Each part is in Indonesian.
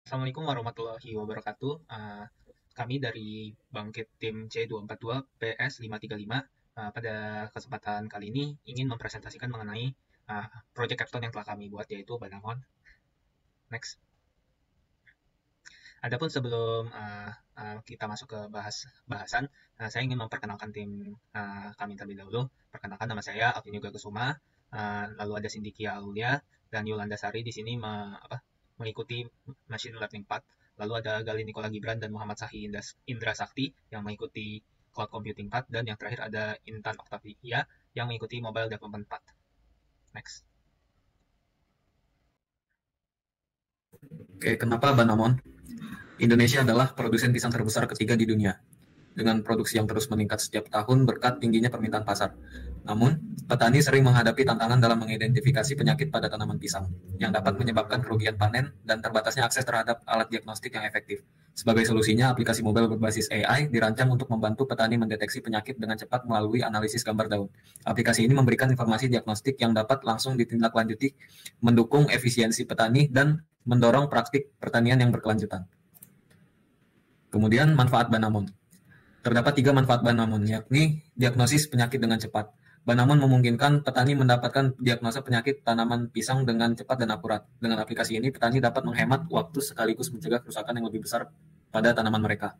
Assalamualaikum warahmatullahi wabarakatuh. Kami dari Bangkit Tim C242 PS 535 pada kesempatan kali ini ingin mempresentasikan mengenai project capstone yang telah kami buat, yaitu Banamon. Next. Adapun sebelum kita masuk ke bahasan, saya ingin memperkenalkan tim kami terlebih dahulu. Perkenalkan, nama saya Alvin Yoga Kusuma, lalu ada Sindikia Aulia dan Yolanda Sari di sini mengikuti Machine Learning Path. Lalu ada Gali Nikola Gibran dan Muhammad Sahi Indra Sakti yang mengikuti Cloud Computing Path, dan yang terakhir ada Intan Octavia yang mengikuti Mobile Development Path. Next. Oke, kenapa Banamon? Indonesia adalah produsen pisang terbesar ketiga di dunia, dengan produksi yang terus meningkat setiap tahun berkat tingginya permintaan pasar. Namun, petani sering menghadapi tantangan dalam mengidentifikasi penyakit pada tanaman pisang, yang dapat menyebabkan kerugian panen dan terbatasnya akses terhadap alat diagnostik yang efektif. Sebagai solusinya, aplikasi mobile berbasis AI dirancang untuk membantu petani mendeteksi penyakit dengan cepat melalui analisis gambar daun. Aplikasi ini memberikan informasi diagnostik yang dapat langsung ditindaklanjuti, mendukung efisiensi petani, dan mendorong praktik pertanian yang berkelanjutan. Kemudian manfaat Banamon. Terdapat 3 manfaat Banamon, yakni diagnosis penyakit dengan cepat. Banamon memungkinkan petani mendapatkan diagnosa penyakit tanaman pisang dengan cepat dan akurat. Dengan aplikasi ini, petani dapat menghemat waktu sekaligus mencegah kerusakan yang lebih besar pada tanaman mereka.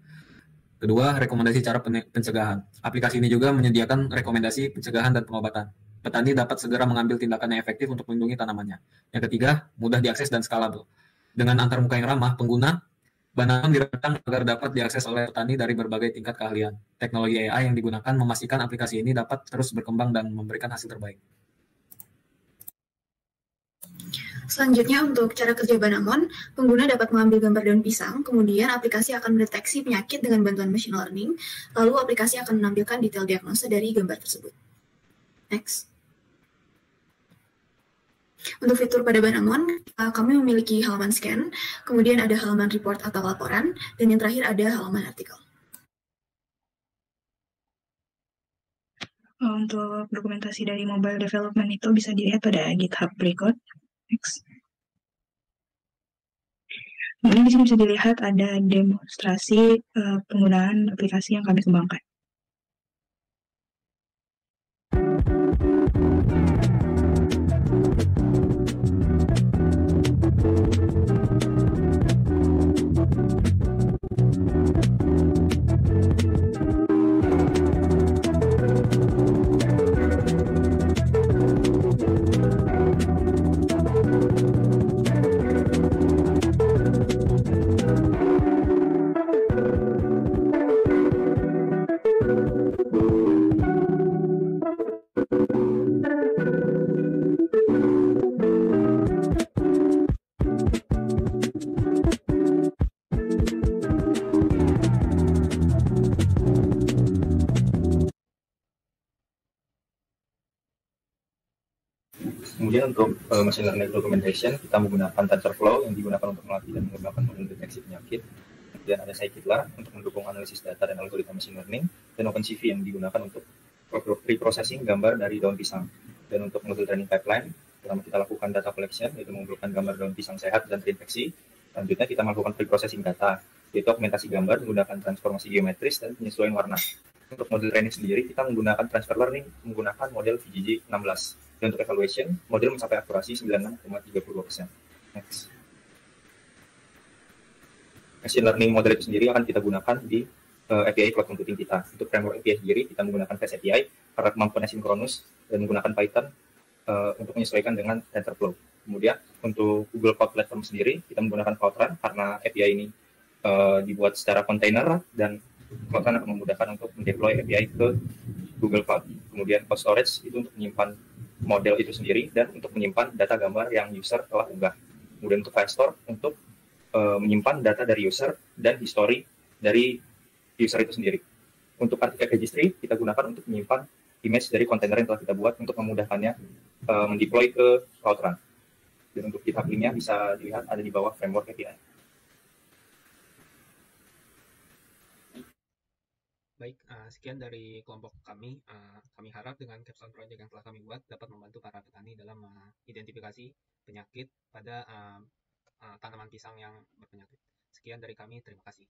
Kedua, rekomendasi cara pencegahan. Aplikasi ini juga menyediakan rekomendasi pencegahan dan pengobatan. Petani dapat segera mengambil tindakan yang efektif untuk melindungi tanamannya. Yang ketiga, mudah diakses dan scalable. Dengan antarmuka yang ramah, pengguna Banamon dirancang agar dapat diakses oleh petani dari berbagai tingkat keahlian. Teknologi AI yang digunakan memastikan aplikasi ini dapat terus berkembang dan memberikan hasil terbaik. Selanjutnya, untuk cara kerja Banamon, pengguna dapat mengambil gambar daun pisang, kemudian aplikasi akan mendeteksi penyakit dengan bantuan machine learning, lalu aplikasi akan menampilkan detail diagnosa dari gambar tersebut. Next. Untuk fitur pada Banamon, kami memiliki halaman scan, kemudian ada halaman report atau laporan, dan yang terakhir ada halaman artikel. Untuk dokumentasi dari mobile development itu bisa dilihat pada GitHub berikut. Next. Kemudian di sini bisa dilihat ada demonstrasi penggunaan aplikasi yang kami kembangkan. Kemudian untuk machine learning documentation, kita menggunakan TensorFlow yang digunakan untuk melatih dan mengembangkan model deteksi penyakit. Kemudian ada Scikit-learn untuk mendukung analisis data dan algoritma machine learning, dan OpenCV yang digunakan untuk pre-processing gambar dari daun pisang. Dan untuk model training pipeline, pertama kita lakukan data collection, yaitu mengumpulkan gambar daun pisang sehat dan terinfeksi. Selanjutnya kita melakukan pre-processing data, yaitu augmentasi gambar menggunakan transformasi geometris dan penyesuaian warna. Untuk model training sendiri, kita menggunakan transfer learning menggunakan model VGG 16. Dan untuk evaluation, model mencapai akurasi 96,32%. Next. Machine learning model itu sendiri akan kita gunakan di API cloud computing kita. Untuk framework API sendiri, kita menggunakan Fast API karena kemampuan asinkronus, dan menggunakan Python untuk menyesuaikan dengan TensorFlow. Kemudian untuk Google Cloud Platform sendiri, kita menggunakan Cloud Run karena API ini dibuat secara kontainer, dan Cloud Run akan memudahkan untuk mendeploy API ke Google Cloud. Kemudian Cloud Storage itu untuk menyimpan model itu sendiri dan untuk menyimpan data gambar yang user telah unggah. Kemudian untuk Firestore untuk menyimpan data dari user dan history dari user itu sendiri. Untuk Artifact Registry kita gunakan untuk menyimpan image dari kontainer yang telah kita buat untuk memudahkannya mendeploy ke Cloud Run. Dan untuk GitHub linknya bisa dilihat ada di bawah framework API. Baik, sekian dari kelompok kami. Kami harap dengan capstone project yang telah kami buat dapat membantu para petani dalam identifikasi penyakit pada tanaman pisang yang berpenyakit. Sekian dari kami, terima kasih.